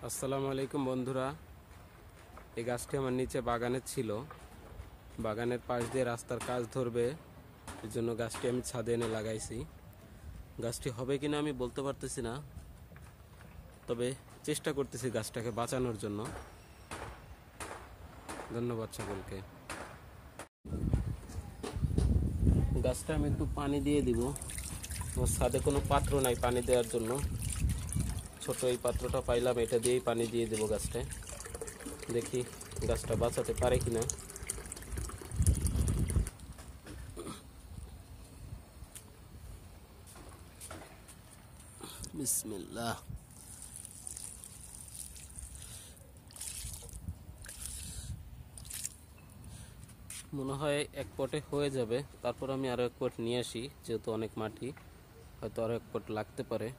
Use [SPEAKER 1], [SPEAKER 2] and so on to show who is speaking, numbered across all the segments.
[SPEAKER 1] আসসালামু আলাইকুম বন্ধুরা, এই গাছটি আমার নিচে বাগানে ছিল। বাগানের পাশ দিয়ে রাস্তার কাজ ধরবে, এই জন্য গাছটি আমি ছাদে এনে লাগাইছি। গাছটি হবে কিনা আমি বলতে পারতেছি না, তবে চেষ্টা করতেছি গাছটাকে বাঁচানোর জন্য। ধন্যবাদ সকলকে। গাছটা আমি একটু পানি দিয়ে দিব। আমার ছাদে কোনো পাত্র নাই পানি দেওয়ার জন্য, ছোট এই পাত্রটা পাইলাম, এটা দিয়েই পানি দিয়ে দেবো গাছটায়। দেখি গাছটা বাঁচাতে পারে কিনা। বিসমিল্লাহ। মনে হয় এক পটে হয়ে যাবে, তারপর আমি আরো এক পট নিয়ে আসি, যেহেতু অনেক মাটি, হয়তো আরো এক পট লাগতে পারে।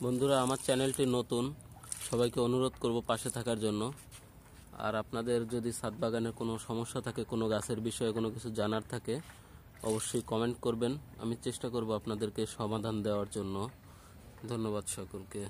[SPEAKER 1] বন্ধুরা, আমার চ্যানেলটি নতুন, সবাইকে অনুরোধ করব পাশে থাকার জন্য। আর আপনাদের যদি ছাদ বাগানের কোনো সমস্যা থাকে, কোনো গাছের বিষয়ে কোনো কিছু জানার থাকে, অবশ্যই কমেন্ট করবেন। আমি চেষ্টা করব আপনাদেরকে সমাধান দেওয়ার জন্য। ধন্যবাদ সকলকে।